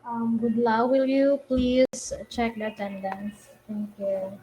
Budla, will you please check the attendance? Thank you.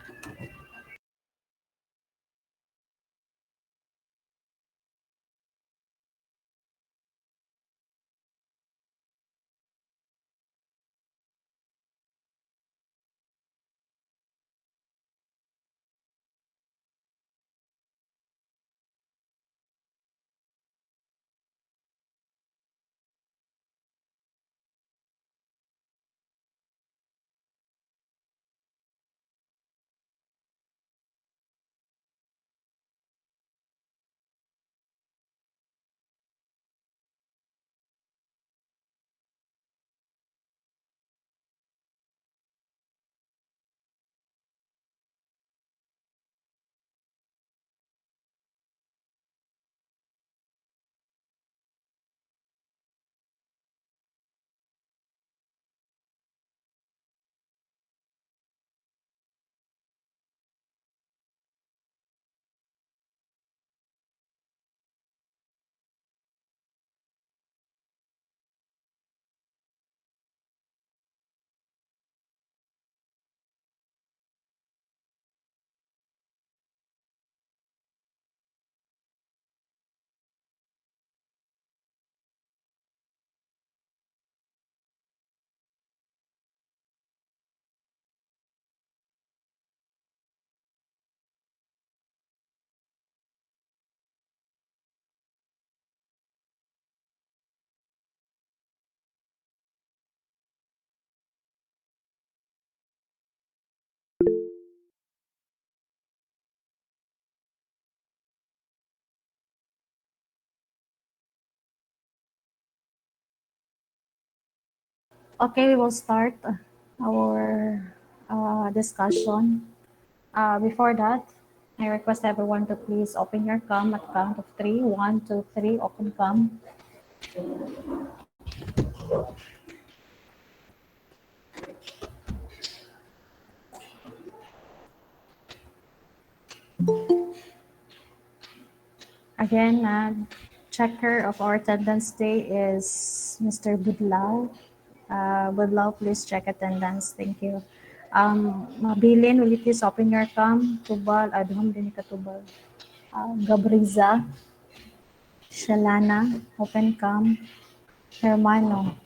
Okay, we will start our discussion. Before that, I request everyone to please open your cam at count of three. 1, 2, 3, open cam. Again, checker of our attendance day is Mr. Budlaw. Budlaw, please check attendance. Thank you. Mabilin, will you please open your cam? Tubal, aduham din ka tubal. Gabriza, Shalana, open cam. Hermano,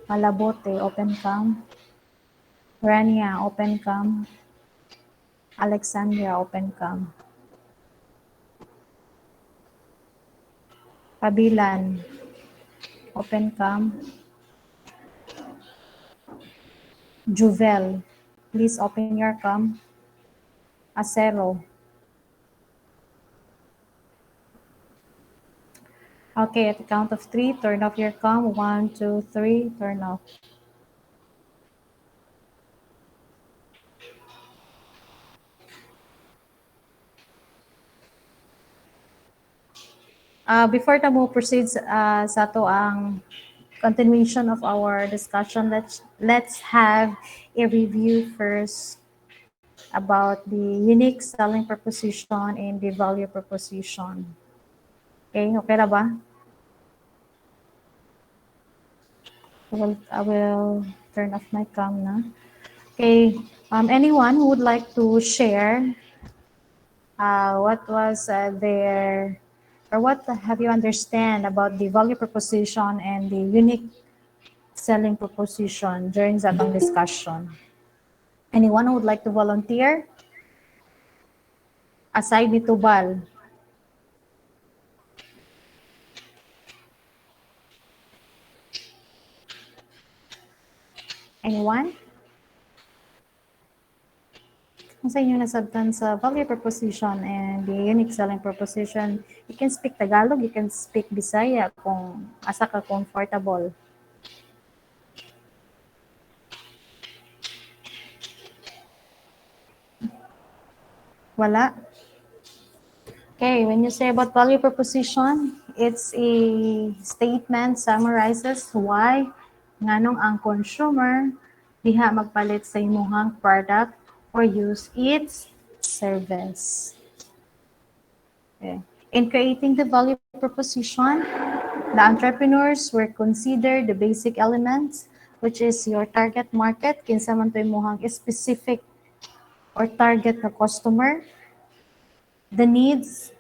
Malabote, open cam. Rania, open cam. Alexandria, open cam. Pabilan, open cam. Juvel, please open your cam. Acero. Okay, at the count of three, turn off your cam. 1, 2, 3, turn off. Before mo proceed sa to ang continuation of our discussion, let's have a review first about the unique selling proposition and the value proposition. Okay, okay na ba? I will turn off my cam na. Okay, anyone who would like to share what was their, or what have you understand about the value proposition and the unique selling proposition during that discussion? Anyone who would like to volunteer? Aside ni Tubal. Anyone? Kung sa inyo nasabtan sa value proposition and the unique selling proposition, you can speak Tagalog, you can speak Bisaya kung asa ka comfortable. Wala? Okay, when you say about value proposition, it's a statement summarizes why nganong ang consumer diha magpalit sa imuhang product or use its service. Okay. In creating the value proposition, the entrepreneurs were considered the basic elements which is your target market, kinsa man to imong specific or target na customer, the needs,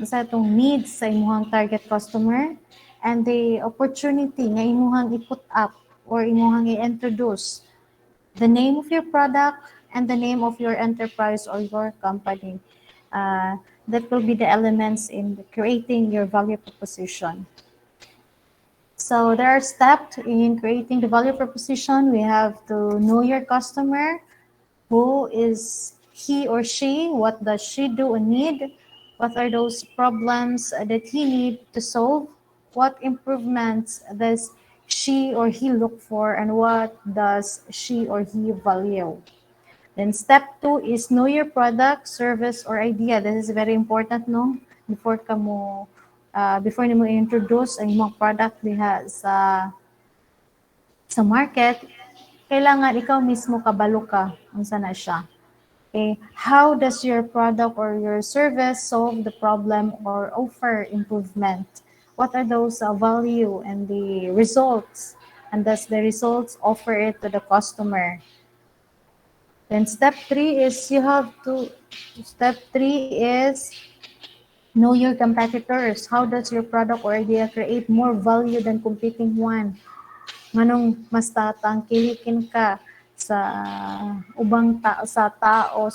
sa itong needs sa imong target customer, and the opportunity nga imong i-put up or imong i-introduce, the name of your product and the name of your enterprise or your company. That will be the elements in creating your value proposition. So there are steps in creating the value proposition. We have to know your customer. Who is he or she? What does she do and need? What are those problems that he need to solve? What improvements does she or he look for, and what does she or he value? Then step 2 is know your product, service, or idea. This is very important, no? Before nimo introduce ang imong product diha sa market, kailangan ikaw mismo kabalo ka unsa na siya. Okay, how does your product or your service solve the problem or offer improvement? What are those value and the results? And does the results offer it to the customer? Then step 3 is know your competitors. How does your product or idea create more value than competing one? Nganong mas tatangkilikin ka sa ubang tao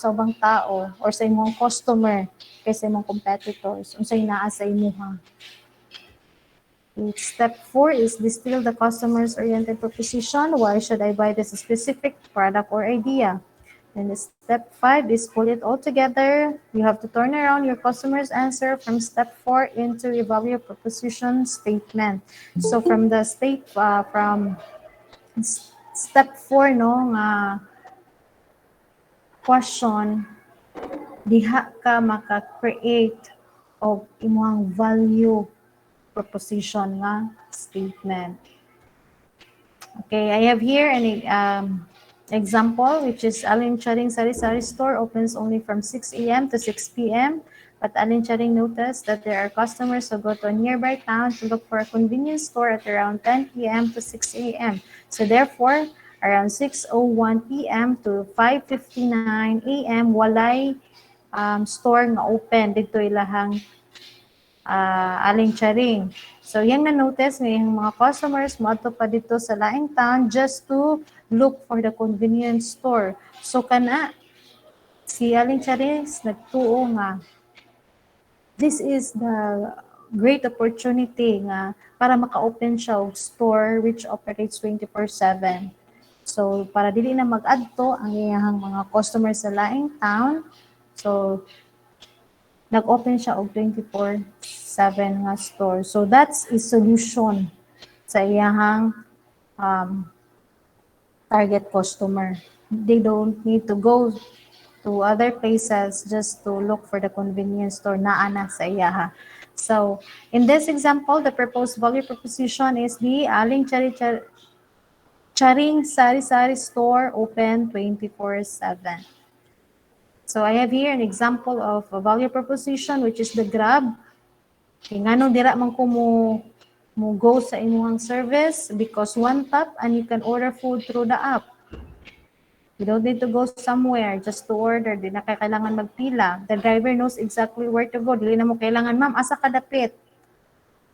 or sa imong customer kaysa imong competitors unsay naa sa imuha. Step 4 is distill the customer's oriented proposition. Why should I buy this specific product or idea? And step 5 is pull it all together. You have to turn around your customer's answer from step 4 into a value proposition statement. So from step 4 no nga question, diha ka maka-create of imong value proposition nga statement. Okay, I have here an example, which is Alin Charing Sari-Sari store opens only from 6 a.m. to 6 p.m. But Alin Charing noticed that there are customers who go to a nearby town to look for a convenience store at around 10 p.m. to 6 a.m. So therefore, around 6:01 p.m. to 5:59 a.m. walay store nga open dito ilahang Aling Charing. So, yung na-notice ng yung mga customers moadto pa dito sa laing town just to look for the convenience store. So, kana si Aling Charing nagtuo nga this is the great opportunity nga para maka-open siya og store which operates 24/7. So, para dili na mag-adto ang iyang mga customers sa laing town. So, nag-open siya og 24/7 nga store. So that's a solution sa iyahang target customer. They don't need to go to other places just to look for the convenience store naa na sa iyaha. So in this example, the proposed value proposition is the Aling Charing Sari-Sari store open 24/7. So I have here an example of a value proposition which is the Grab. Okay, nganong dira man ko mo go sa imuhang service because one tap and you can order food through the app. You don't need to go somewhere just to order. Di na kailangan magpila. The driver knows exactly where to go. Dili na mo kailangan, ma'am, asa ka dapit.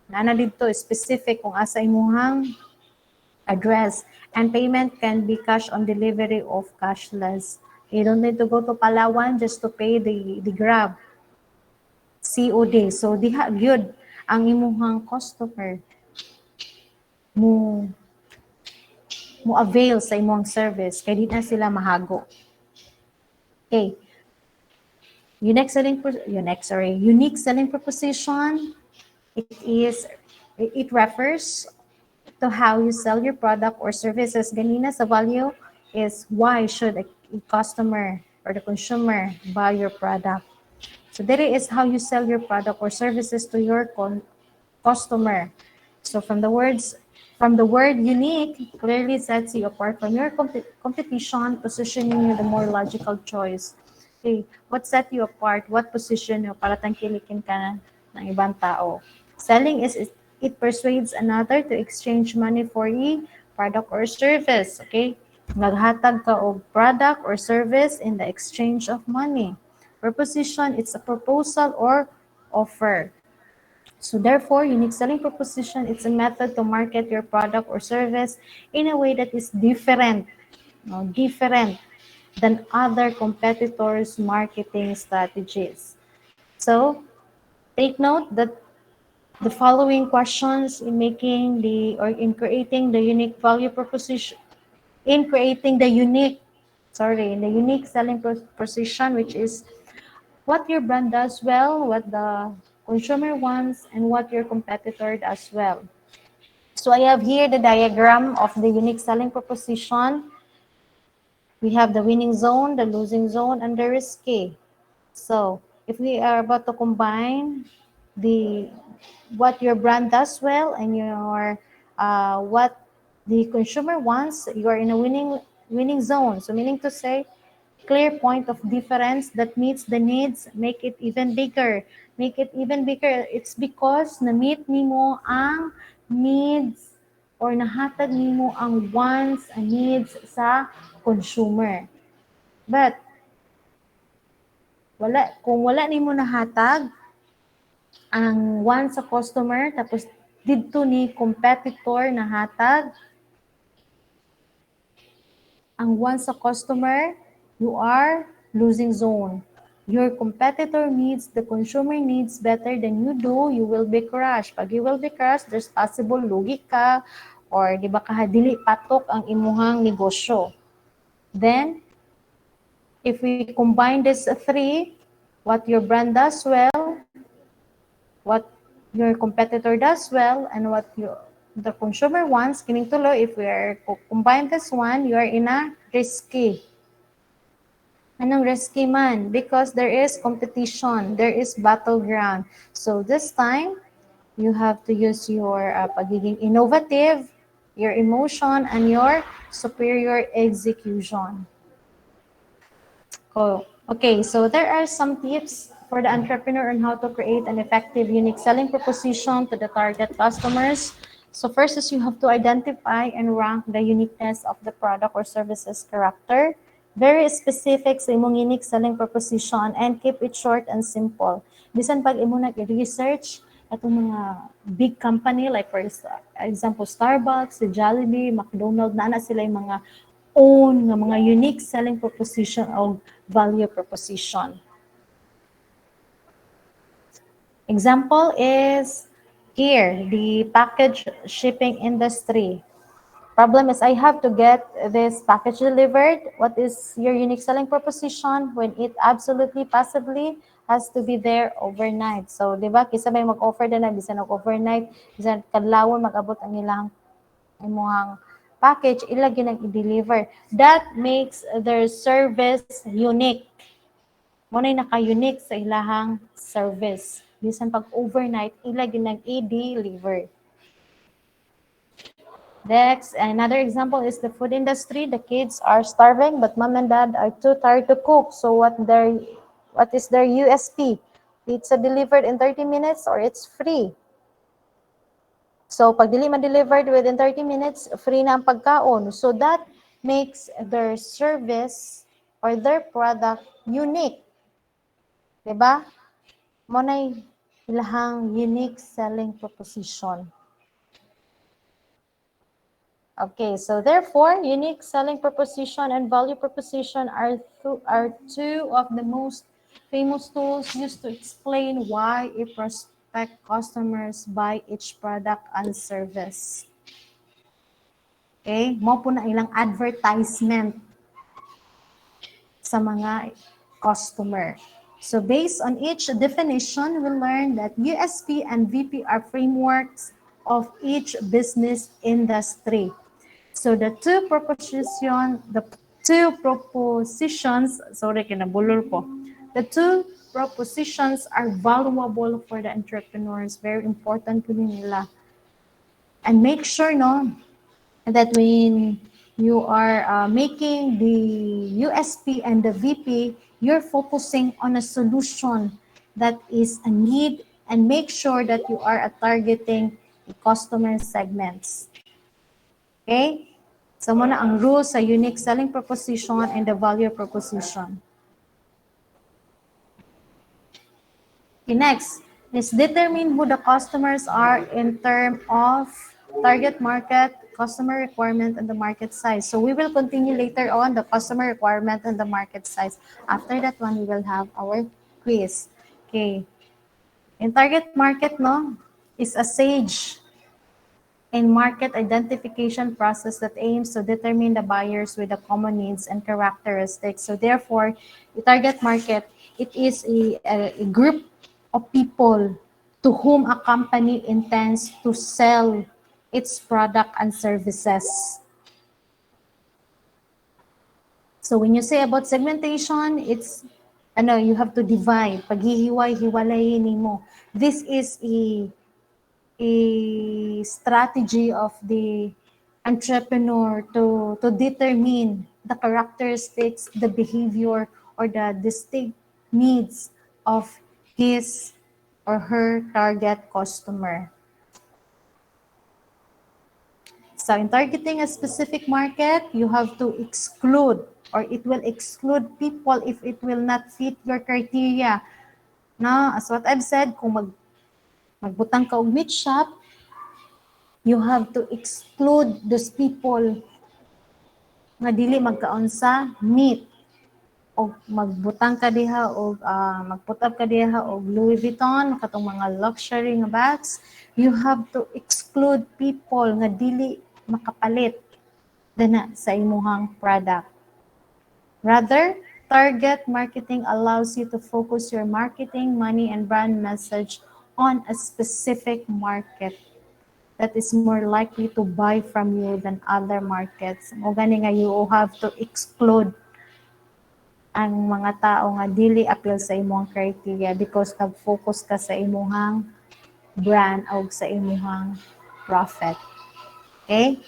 Nana dito specific kung asa imuhang address. And payment can be cash on delivery of cashless. You don't need to go to Palawan just to pay the Grab. COD. So diha gyud ang imuhang customer mo avail sa imong service kay di na sila mahago. Okay. Unique selling proposition. It refers to how you sell your product or services. Ganina sa value is why should a customer or the consumer buy your product. So that is how you sell your product or services to your customer. So from the word unique, clearly sets you apart from your competition, positioning you the more logical choice. Okay, what set you apart? What position you para tangkilikin ka ng ibang tao? Selling is it persuades another to exchange money for a product or service, okay? Naghatag ka og product or service in the exchange of money. Proposition, it's a proposal or offer. So therefore, unique selling proposition, it's a method to market your product or service in a way that is different, different than other competitors' marketing strategies. So take note that the following questions in making the or in creating the unique value proposition, in creating the unique, in the unique selling proposition, which is what your brand does well, what the consumer wants, and what your competitor does well. So I have here the diagram of the unique selling proposition. We have the winning zone, the losing zone, and the risky. So if we are about to combine the what your brand does well and your what the consumer wants, you are in a winning zone. So meaning to say, clear point of difference that meets the needs, make it even bigger. Make it even bigger. It's because na-meet nimo ang needs or nahatag nimo ang wants and needs sa consumer. But kung wala nimo nahatag ang wants sa customer tapos didto ni competitor nahatag ang wants sa customer, you are losing zone. Your competitor needs the consumer needs better than you do, you will be crushed. Pag you will be crushed, there's possible lugi ka or di ba kahadili patok ang imuhang negosyo. Then, if we combine these three, what your brand does well, what your competitor does well, and what the consumer wants, kining tuloy, if we are combine this one, you are in a risky. Anong risky man? Because there is competition, there is battleground. So this time, you have to use your pagiging innovative, your emotion, and your superior execution. Oh, okay, so there are some tips for the entrepreneur on how to create an effective unique selling proposition to the target customers. So first is you have to identify and rank the uniqueness of the product or services character. Very specific sa imong unique selling proposition and keep it short and simple. Bisan pag imo nag-research atong mga big company like for example Starbucks, Jollibee, McDonald's, na sila yung mga own nga mga unique selling proposition o value proposition. Example is here, the package shipping industry. Problem is I have to get this package delivered. What is your unique selling proposition when it absolutely possibly has to be there overnight? So, di ba, kisa may mag-offer na bisan overnight, bisan kadlawon mag-abot ang ilang imuhang package, ilagay nang i-deliver. That makes their service unique. Muna'y naka-unique sa ilahang service. Bisan pag overnight, ilagay nang i-deliver. Next, another example is the food industry. The kids are starving, but mom and dad are too tired to cook. So what is their USP? Pizza delivered in 30 minutes or it's free. So pag dili ma-delivered within 30 minutes, free na ang pagkaon. So that makes their service or their product unique. Diba? Mo na ilahang unique selling proposition. Okay, so therefore, unique selling proposition and value proposition are two of the most famous tools used to explain why a prospect customers buy each product and service. Okay, mo po na ilang advertisement sa mga customer. So based on each definition, we learn that USP and VP are frameworks of each business industry. So the two propositions, sorry, kinabulol ko. The two propositions are valuable for the entrepreneurs, very important to nila. And make sure, no, that when you are making the USP and the VP, you're focusing on a solution that is a need and make sure that you are targeting the customer segments. Okay? So muna ang rules sa unique selling proposition and the value proposition. Okay, next is determine who the customers are in terms of target market, customer requirement, and the market size. So we will continue later on the customer requirement and the market size. After that one, we will have our quiz. Okay. In target market, no, is a SAGE and market identification process that aims to determine the buyers with the common needs and characteristics. So therefore, the target market, it is a group of people to whom a company intends to sell its product and services. So when you say about segmentation, it's you have to divide, paghihiwalay-hiwalayin mo. This is a strategy of the entrepreneur to determine the characteristics, the behavior, or the distinct needs of his or her target customer. So in targeting a specific market, you have to exclude or it will exclude people if it will not fit your criteria. No, as what I've said, kung magbutang ka og meat shop, you have to exclude those people nga dili magkaon sa meat o magbutang ka diha o mag-put up ka diha og Louis Vuitton katong mga luxury nga bags, you have to exclude people nga dili makapalit dana sa imuhang product. Rather, target marketing allows you to focus your marketing, money, and brand message on a specific market that is more likely to buy from you than other markets. O gani nga you have to exclude ang mga tao nga dili appeal sa imong criteria because nag-focus ka sa imong brand o sa imong profit. Okay?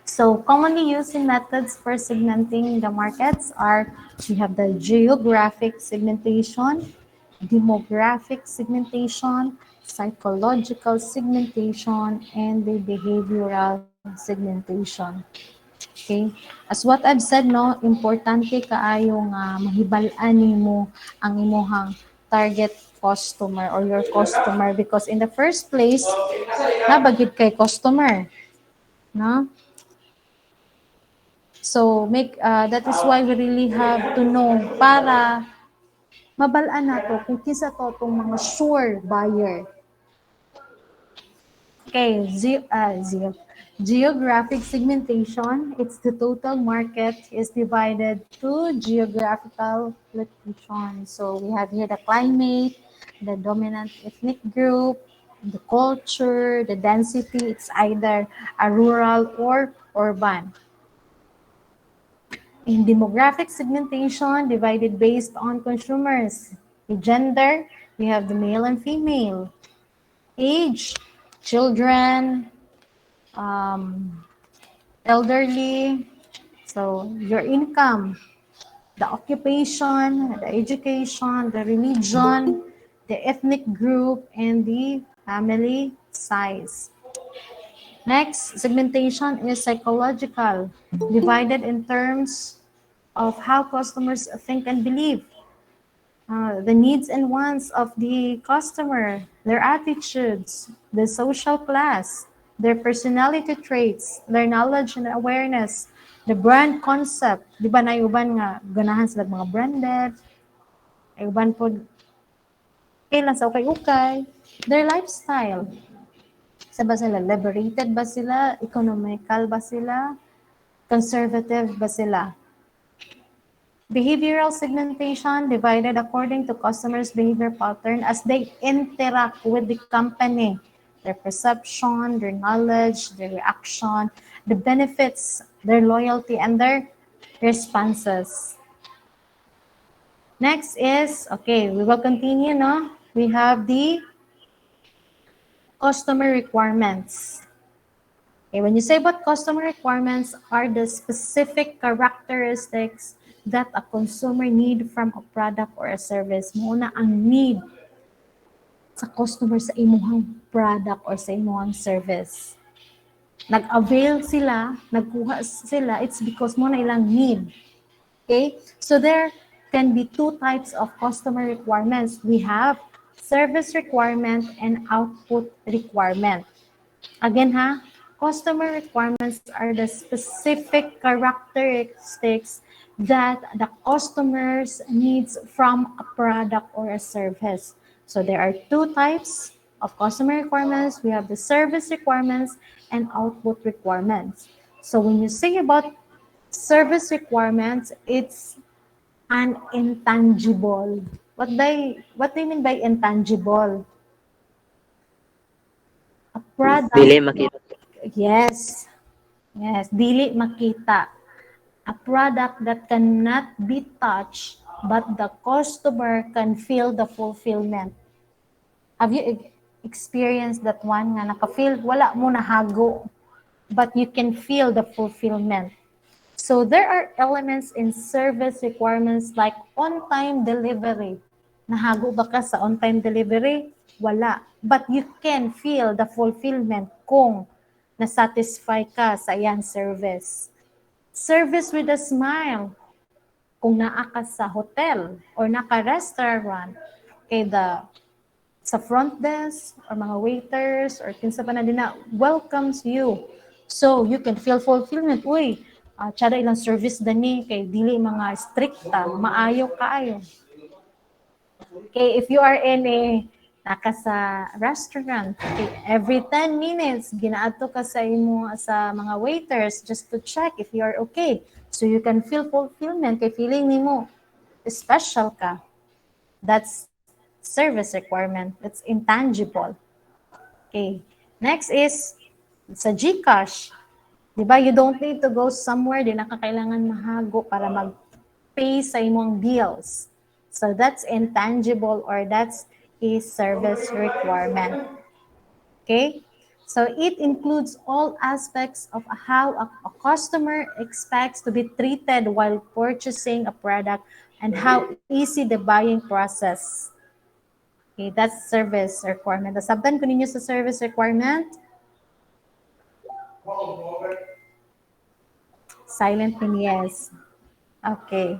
So commonly used methods for segmenting the markets are we have the geographic segmentation, demographic segmentation, psychological segmentation, and the behavioral segmentation. Okay? As what I've said, no, importante kaayo nga mahibal-an nimo ang imuhang target customer or your customer because in the first place, nabagid kay customer. No? So that is why we really have to know para mabalaan nato kung kinsa to tong mga sure buyer. Okay, geographic segmentation, it's the total market is divided to geographical location. So we have here the climate, the dominant ethnic group, the culture, the density, it's either a rural or urban. In demographic segmentation, divided based on consumers. The gender, we have the male and female. Age, children, elderly. So your income, the occupation, the education, the religion, the ethnic group, and the family size. Next, segmentation is psychological, divided in terms of how customers think and believe, the needs and wants of the customer, their attitudes, the social class, their personality traits, their knowledge and awareness, the brand concept. Di ba na uban nga ganahan sila mga branded, ay uban po kailan sa ukay-ukay, their lifestyle. Sa ba sila? Liberated ba sila? Economical ba sila? Conservative ba sila? Behavioral segmentation divided according to customers' behavior pattern as they interact with the company. Their perception, their knowledge, their reaction, the benefits, their loyalty, and their responses. Next is, okay, we will continue, no? We have the customer requirements. Okay, when you say about customer requirements are the specific characteristics that a consumer need from a product or a service. Muna ang need sa customer sa imuhang product or sa imuhang service. nag-avail sila, nagkuha sila, it's because mo na ilang need. Okay? So there can be two types of customer requirements. We have service requirement and output requirement. Again ha, customer requirements are the specific characteristics that the customers needs from a product or a service. So there are two types of customer requirements. We have the service requirements and output requirements. So when you say about service requirements, it's an intangible. What do you mean by intangible? A product. Dili makita. Yes. Yes, dili makita. A product that cannot be touched, but the customer can feel the fulfillment. Have you experienced that one nga naka-feel, wala mo nahago, but you can feel the fulfillment. So there are elements in service requirements like on-time delivery. Nahago ba ka sa on-time delivery? Wala. But you can feel the fulfillment kung na-satisfy ka sa iyang service. Service with a smile. Kung naa ka sa hotel or naka-restaurant, kay sa front desk or mga waiters or kinsa pa na din na welcomes you. So you can feel fulfillment. Uy, tsada ilang service dani kay dili mga stricta, maayo kaayo. Okay, if you are in naka sa restaurant, okay, every 10 minutes ginaadto ka sa imo sa mga waiters just to check if you are okay. So you can feel fulfillment kay feeling nimo special ka. That's service requirement. That's intangible. Okay. Next is sa GCash. Di ba? You don't need to go somewhere. Di na ka kailangan mahago para mag-pay sa imong bills. So that's intangible or that's a service requirement. Okay? So it includes all aspects of how a customer expects to be treated while purchasing a product and how easy the buying process. Okay, that's service requirement. Nasabtan ko ninyo sa service requirement. Silent and yes. Okay.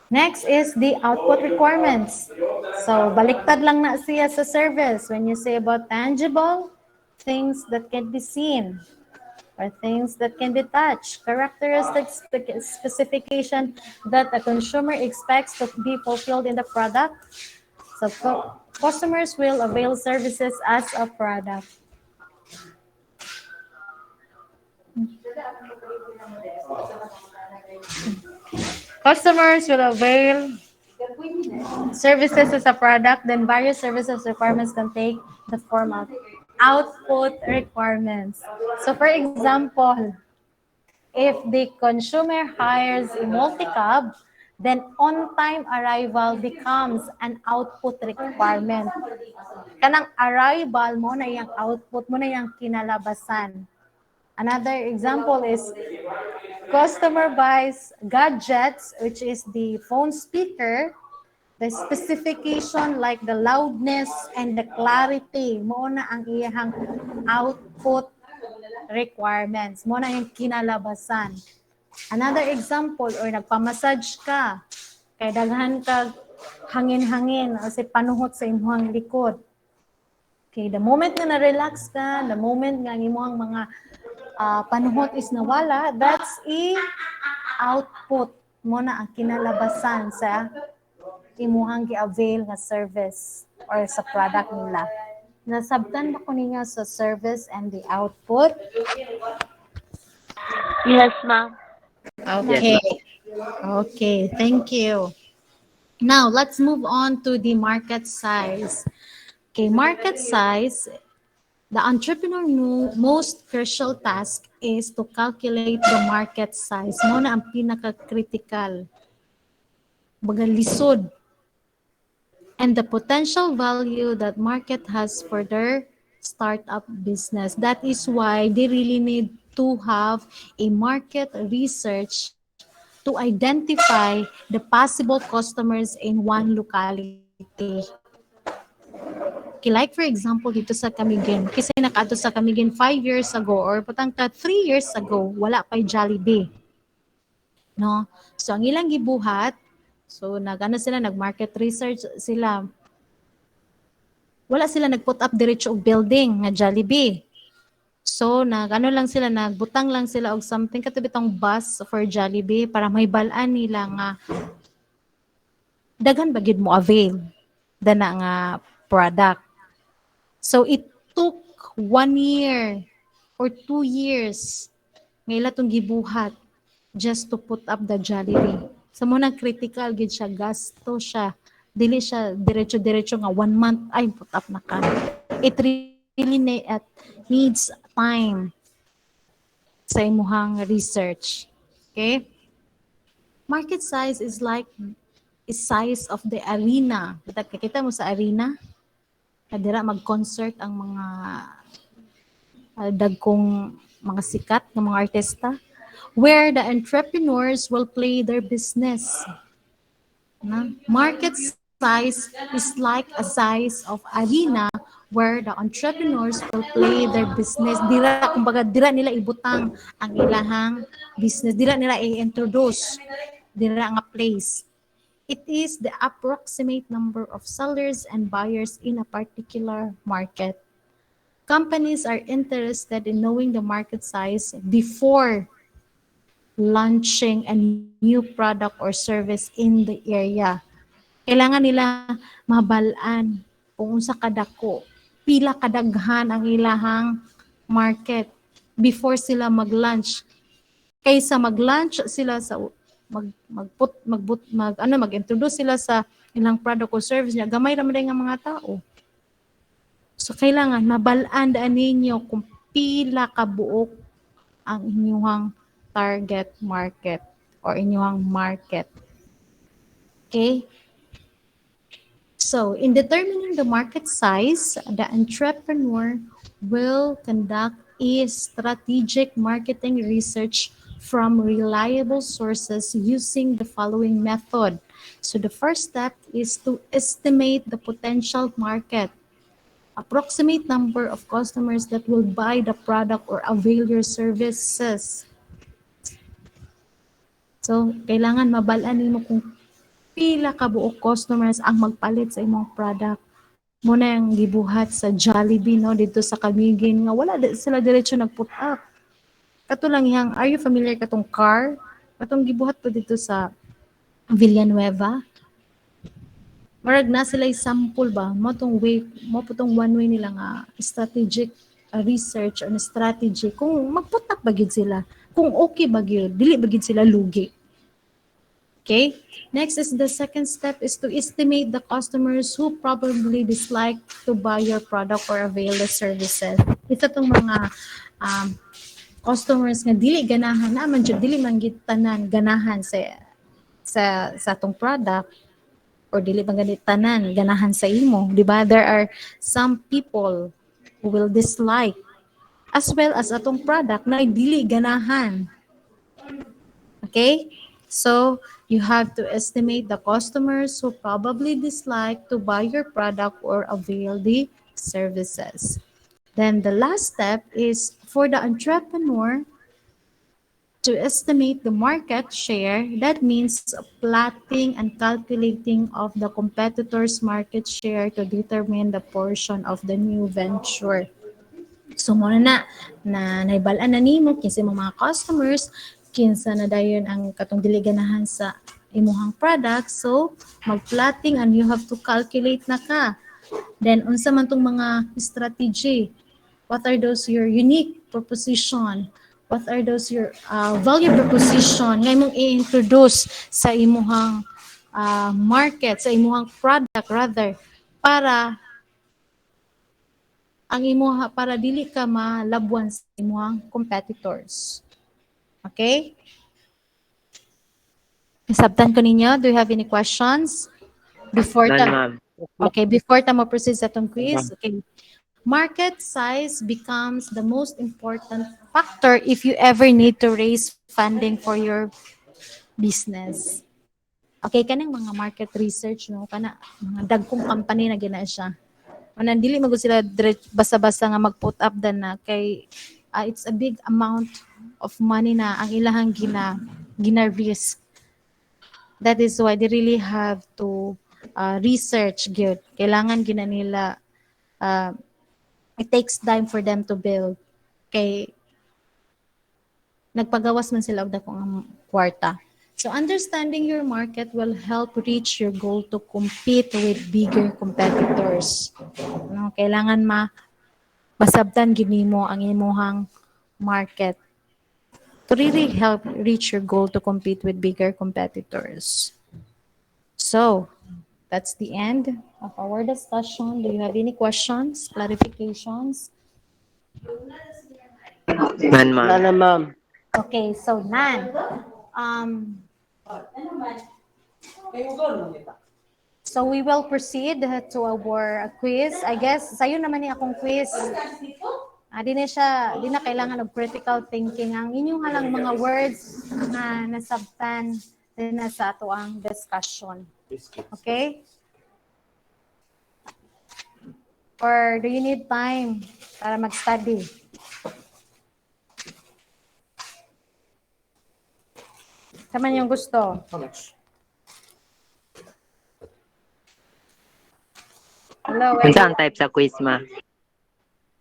Next is the output requirements. So, baliktad lang na siya sa service. When you say about tangible, things that can be seen or things that can be touched, characteristics, specification that a consumer expects to be fulfilled in the product. So, customers will avail services as a product. Customers will avail services as a product, then various services requirements can take the form of output requirements. So for example, if the consumer hires a multi-cab, then on-time arrival becomes an output requirement. Kanang arrival mo na yung output mo na yung kinalabasan. Another example is customer buys gadgets, which is the phone speaker, the specification like the loudness and the clarity, mo na ang iyang output requirements, mo na yung kinalabasan. Another example, or nagpamassage ka, kay daghan ka hangin-hangin, kasi panuhot sa imuhang likod. Okay, the moment na na-relax ka, the moment nga imuhang mga panuhot is nawala, that's output mo na ang kinalabasan sa imuhang gi-avail nga service or sa product nila. Nasabtan ba ko ninyo sa service and the output? Yes, ma'am. Okay. Okay, thank you. Now, let's move on to the market size. Okay, market size, the entrepreneur most crucial task is to calculate the market size. Mo na ang pinaka-critical. Baga lisod. And the potential value that market has for their startup business. That is why they really need to have a market research to identify the possible customers in one locality. Okay, like for example, dito sa Camiguin, kasi nakato sa Camiguin 5 years ago or putang ta 3 years ago, wala pa'y Jollibee. No? So, ang ilang gibuhat, so nag-ano sila, nag-market research sila. Wala sila nag-put up diretso og building nga Jollibee. So, nag-ano lang sila, nagbutang lang sila og something katubitong bus for Jollibee para may balaan nila nga daghan ba gid mo avail dana nga product. So it took 1 year or 2 years nga ila tong gibuhat just to put up the Jollibee. So mo nang critical gid siya, gasto siya. Dili siya diretso-diretso nga 1 month ay put up na ka. It really needs time sa imuhang research. Okay? Market size is like is size of the arena. Kita mo sa arena, kadira mag-concert ang mga dagkong mga sikat ng mga artista where the entrepreneurs will play their business. Market size is like a size of arena where the entrepreneurs will play their business. Dira, kumbaga, dira nila ibutang ang ilahang business. Dira nila i-introduce. Dira nga place. It is the approximate number of sellers and buyers in a particular market. Companies are interested in knowing the market size before launching a new product or service in the area. Kailangan nila mabalaan kung unsa kadako, pila kadaghan ang ilahang market before sila mag-launch. Kaysa mag-launch sila sa mag-introduce sila sa ilang product or service niya, gamay ra man nga mga tao. So kailangan mabalaan daan ninyo kung pila kabuok ang inyong target market or inyong market. Okay? So, in determining the market size, the entrepreneur will conduct a strategic marketing research from reliable sources using the following method. So, the first step is to estimate the potential market. Approximate number of customers that will buy the product or avail your services. So, kailangan mabalaan nimo kung pila ka buok customers ang magpalit sa imong product. Muna yung gibuhat sa Jollibee, no, dito sa Camiguin, nga wala sila diretso nag-put up. Kato lang yang, are you familiar katong car? Katong gibuhat po dito sa Villanueva. Marag na sila sample ba? Mo tong way, mo po tong one way nila nga strategic research on strategy. Kung mag-put up ba gid sila? Kung okay ba gid, dili ba gid sila lugi? Okay? Next is the second step is to estimate the customers who probably dislike to buy your product or avail the services. Ito tong mga customers nga dili ganahan naman jud, dili man gid tanan ganahan sa atong product or dili man ganit tanan ganahan sa imo, di ba? There are some people who will dislike as well as atong product na dili ganahan. Okay? So, you have to estimate the customers who probably dislike to buy your product or avail the services. Then the last step is for the entrepreneur to estimate the market share. That means plotting and calculating of the competitor's market share to determine the portion of the new venture. So muna na naibalaan na nimo kinsa mga customers, kinsa na dayon ang katong dili ganahan sa imuhang product. So mag-plotting and you have to calculate na ka. Then unsa man tong mga strategy? What are those your unique proposition? What are those your value proposition nga imong i-introduce sa imuhang market, sa imuhang product rather, para ang imuha para dili ka malabwan sa imuhang competitors. Okay? Sabtan ko ninyo, do you have any questions? Before ta mo proceed sa itong quiz. Okay. Market size becomes the most important factor if you ever need to raise funding for your business. Okay, kanang mga market research, no, kana mga dagkong company na gina siya. Manang dili magud sila basa-basa nga mag-put up dan na kay it's a big amount of money na ang ilahang gina risk. That is why they really have to research good. Kailangan gina nila uh, it takes time for them to build. Kay nagpagawas man sila og dakong kwarta. So understanding your market will help reach your goal to compete with bigger competitors. No, kailangan masabtan ginimo ang imuhang market to really help reach your goal to compete with bigger competitors. So, that's the end of our discussion. Do you have any questions, clarifications? Man, ma'am. Nana, ma'am. Okay, so Nan, um, so we will proceed to our quiz. I guess sa'yo naman ni akong quiz. Di na kailangan of critical thinking. Ang inyong halang mga words na nasabtan din na sa ato ang discussion. Okay? Or do you need time para mag-study? Sama yung gusto. Hello, Unsa ang type sa quiz, ma?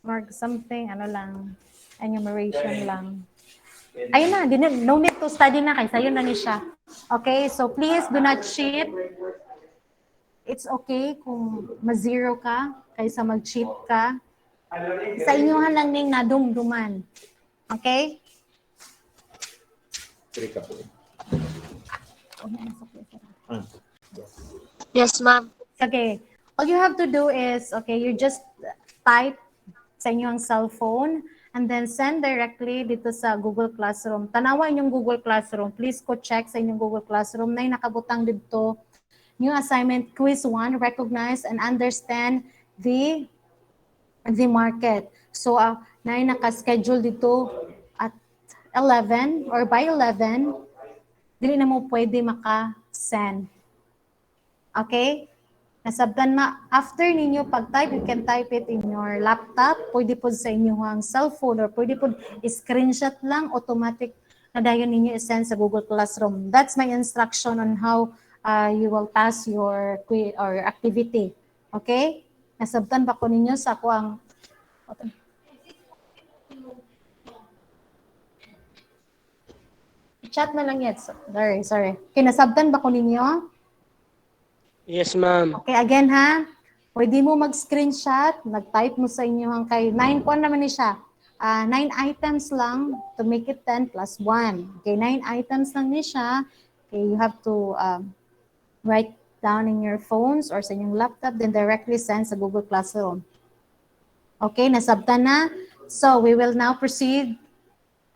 mark something, ano lang, enumeration lang. Ayun na, no need to study na kay sayo na ni siya. Okay, so please do not cheat. It's okay kung ma-zero ka kaysa mag-cheat ka. Sa inyohan lang ning nadumduman. Okay? Yes, ma'am. Okay. All you have to do is, okay, you just type sa inyong cellphone and then send directly dito sa Google Classroom. Tanawa inyong Google Classroom. Please go check sa inyong Google Classroom na nakabutang dito. New assignment, quiz 1, recognize and understand the market. So, na naka-schedule dito at 11 or by 11, dili na mo pwede maka-send. Okay? Nasabtan after ninyo pag-type, you can type it in your laptop, pwede po sa inyong cellphone, or pwede po screenshot lang, automatic na dayon ninyo isend sa Google Classroom. That's my instruction on how you will pass your quiz or activity. Okay? Nasabtan ba ko ninyo sa ako ang chat na lang yet. Sorry. Kinasabtan ba ko ninyo? Yes, ma'am. Okay, again ha. Pwede mo mag-screenshot, nag-type mo sa inyo kay 9 po naman ni siya. 9 items lang to make it 10 plus 1. Okay, 9 items lang ni siya. Okay, you have to write down in your phones or sa inyong laptop, then directly send sa Google Classroom. Okay, nasabtan na. So, we will now proceed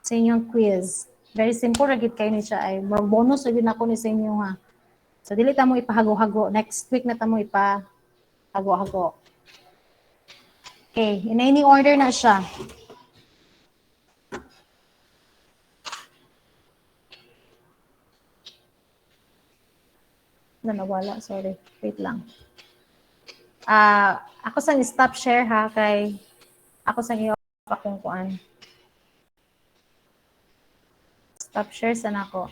sa inyong quiz. Very simple, ragit kayo ni siya. Ay, more bonus, ragit na ako ni sa inyo ha. So, dili ta mo ipahago-hago. Next week na ta mo ipahago-hago. Okay, in any order na siya. Nawala, sorry. Wait lang. Ako sa stop share ha, kay ako sa iyo akong kuan. Stop share sa nako.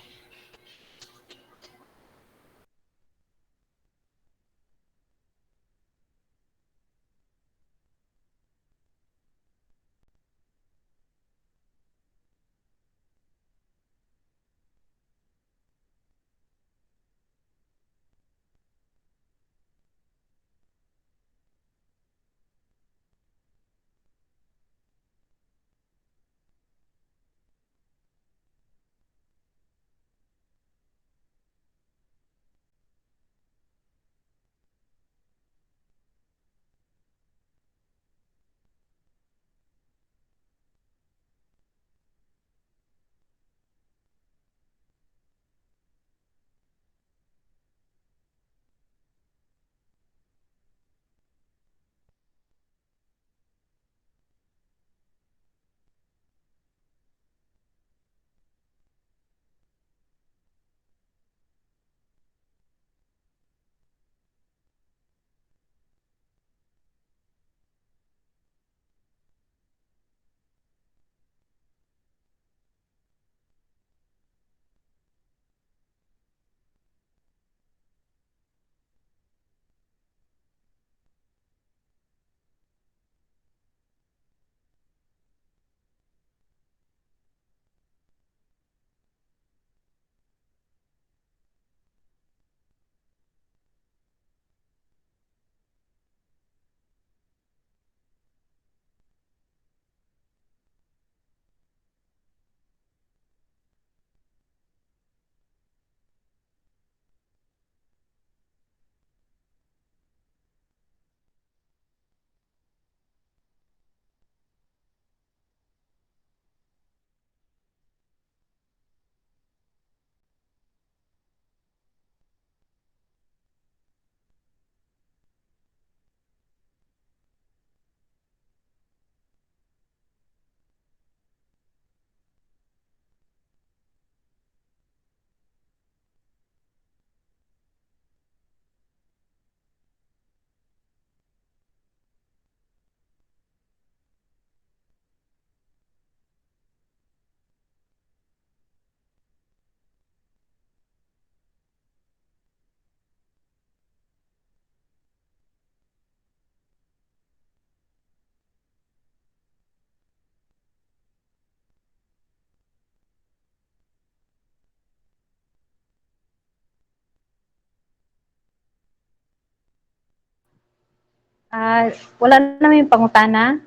Wala naman yung pangutana.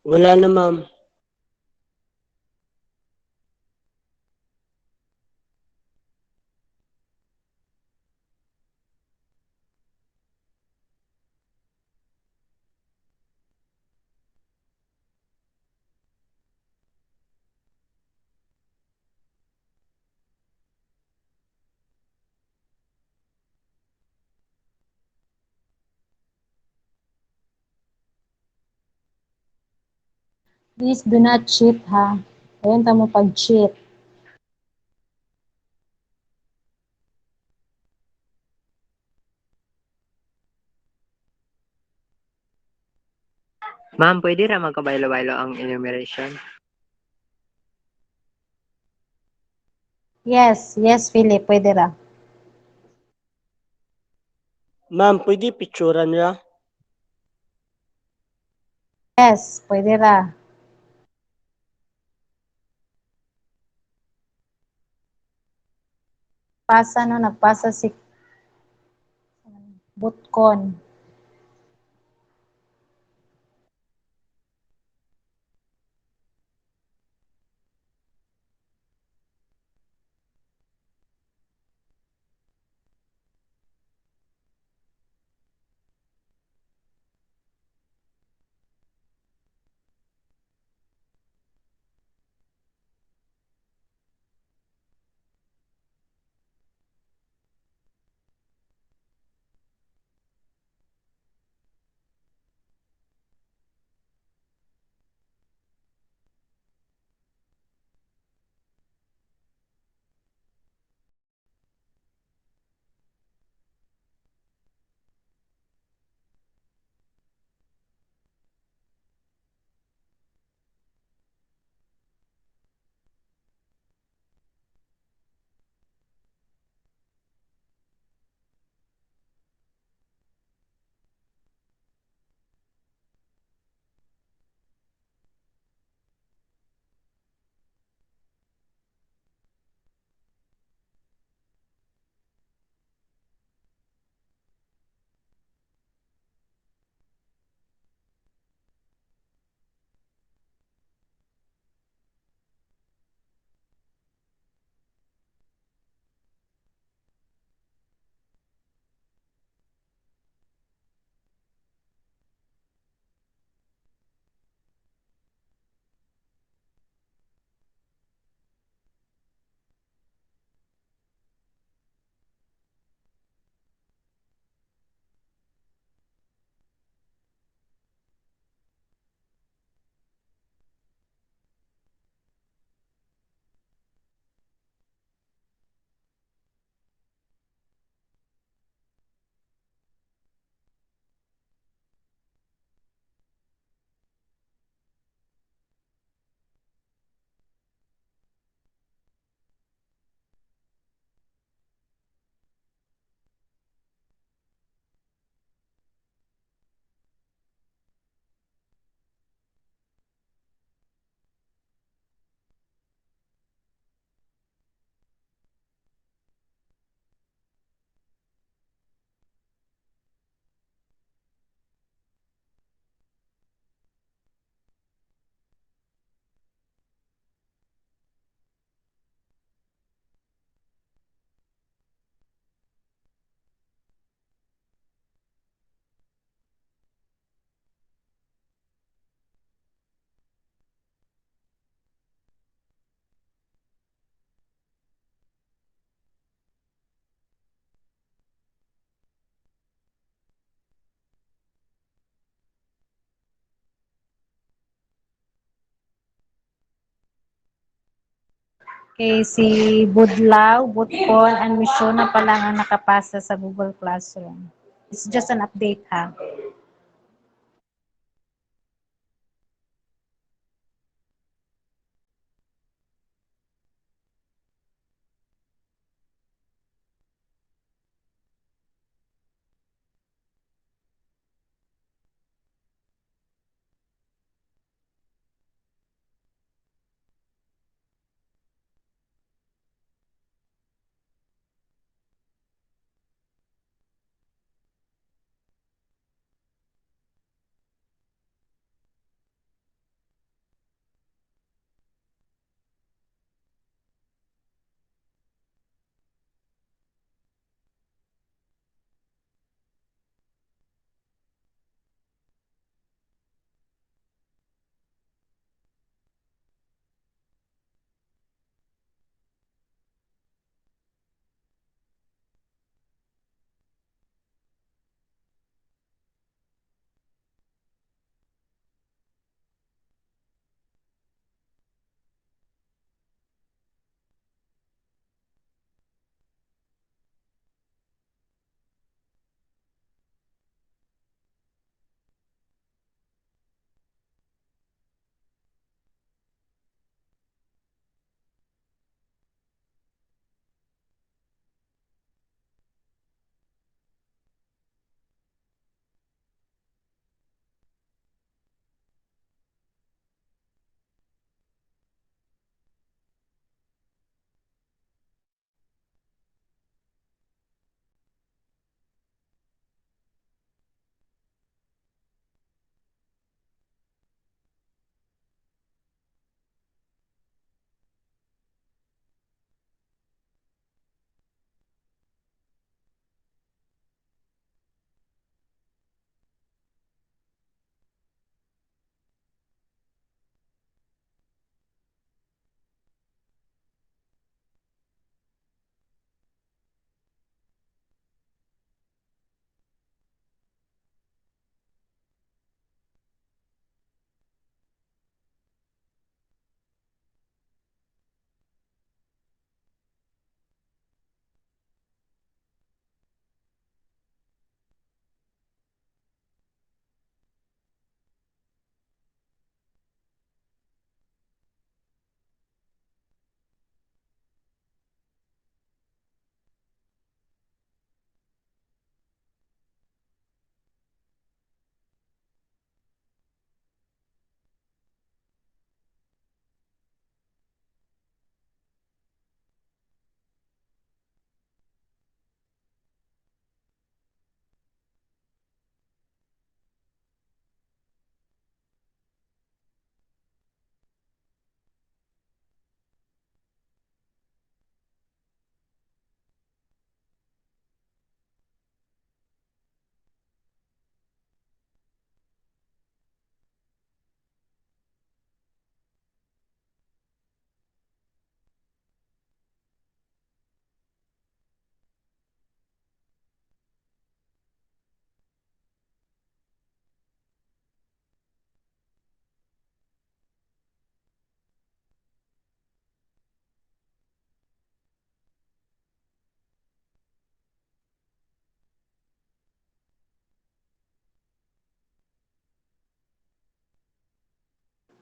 Wala na, ma'am. Please do not cheat, ha. Ayun tamo pag-cheat. Ma'am, pwede ra magkabaylo-baylo ang enumeration? Yes, Philip, pwede ra. Ma'am, pwede picturean niya? Yes, pwede ra. Pasa no, nagpasa si Butkon. Okay, si Budlaw, Butkon, and Misyona pa lang ang nakapasa sa Google Classroom. It's just an update, ha.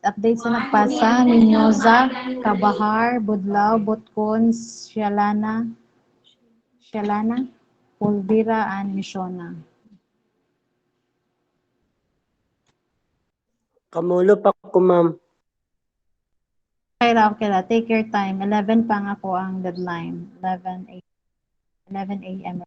update sa nagpasa, Minyoza, Kabahar, Budlaw, Butkon, Shalana, Pulvira, and Mishona. Kamulo pa ko, ma'am. Okay ra. Take your time. 11 pa nga po ang deadline. 11 a.m.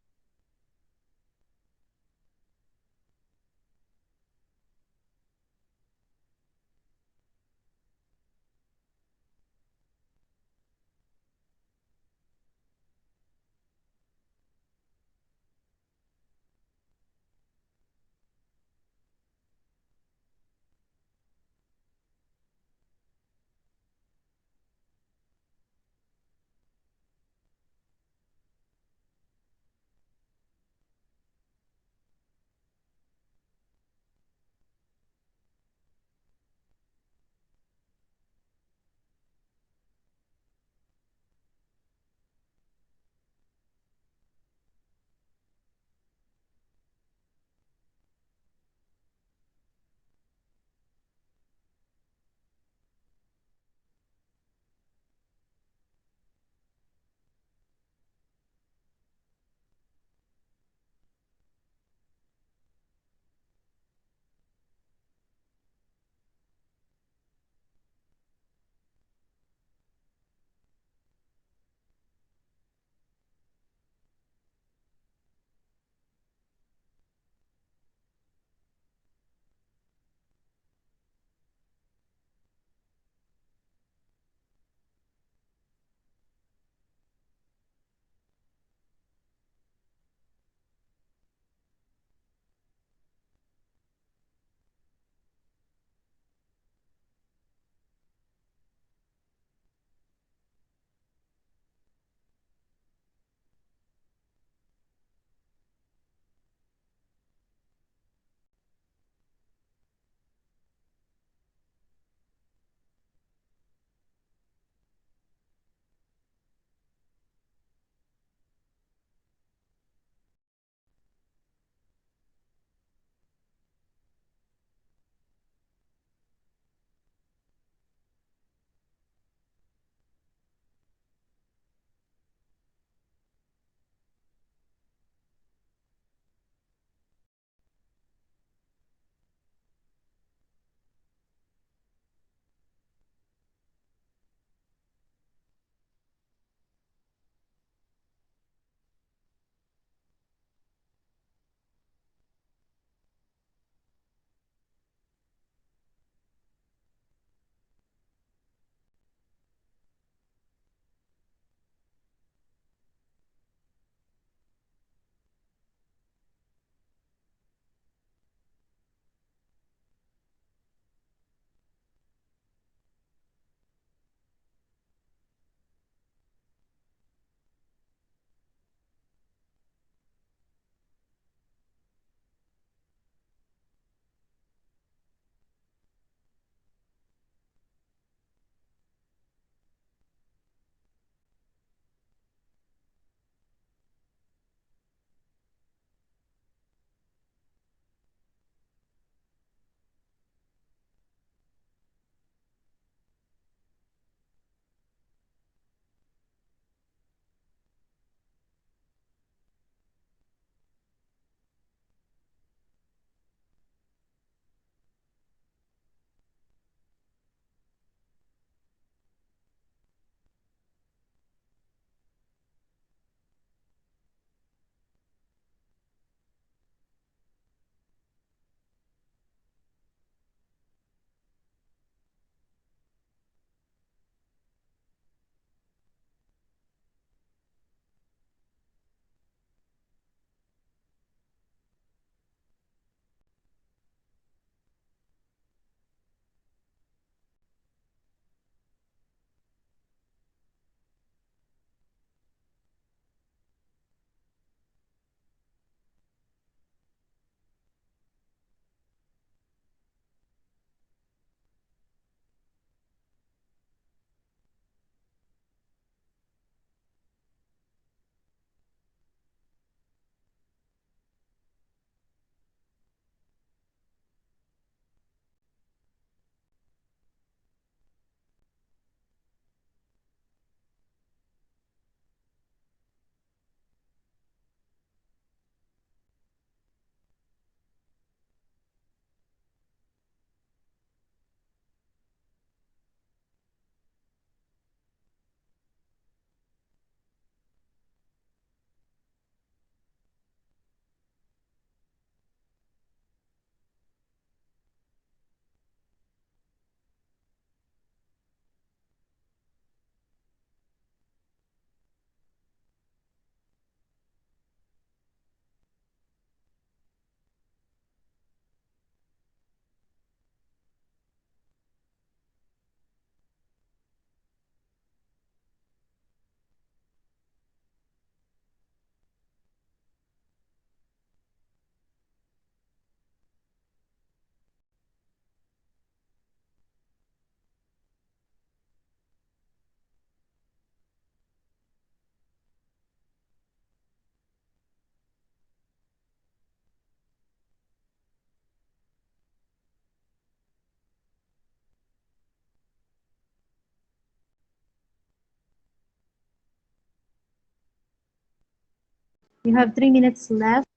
You have 3 minutes left.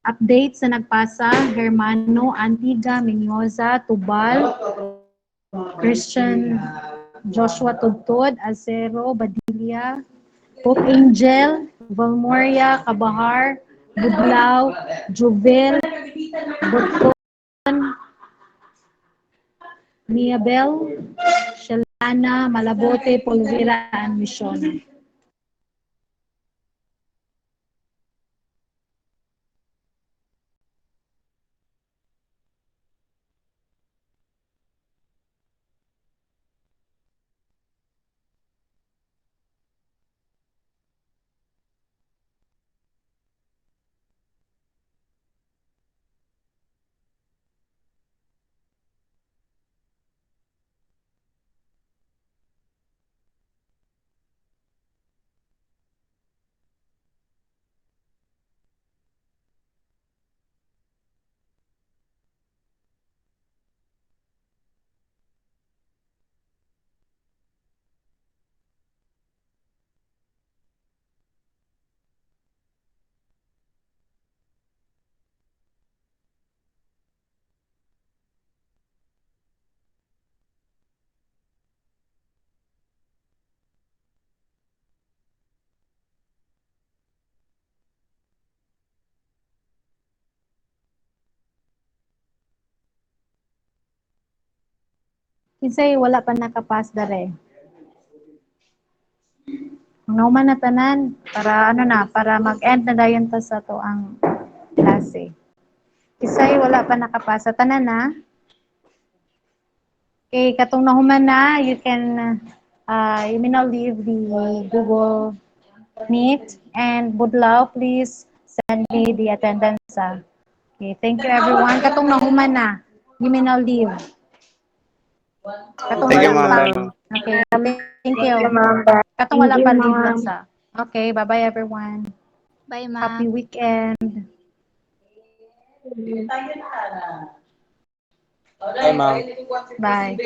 Updates na nagpasa, Hermano, Antigua, Minyosa, Tubal, Christian, Joshua Tugtod, Acero, Badilla, Pope Angel, Valmoria, Cabahar, Budlaw, Juvel, Button, Miabel, Shalana, Malabote, Polvira, and Missiona. Kinsay wala pa nakapas dare. Nauman na tanan para para mag-end na dayon ta sa to ang klase. Kisay wala pa nakapasa tanan na. Okay, katong nahuman na, you can you may now leave the Google Meet, and Budlaw, please send me the attendance. Okay, thank you everyone. Katong nahuman na, you may now leave. Katong Thank you, wala ma'am. pa. Bye. Okay, thank you. Katong wala pa, leave lang sa. Okay, bye-bye everyone. Bye, ma'am. Happy weekend. Bye, ma'am. Bye.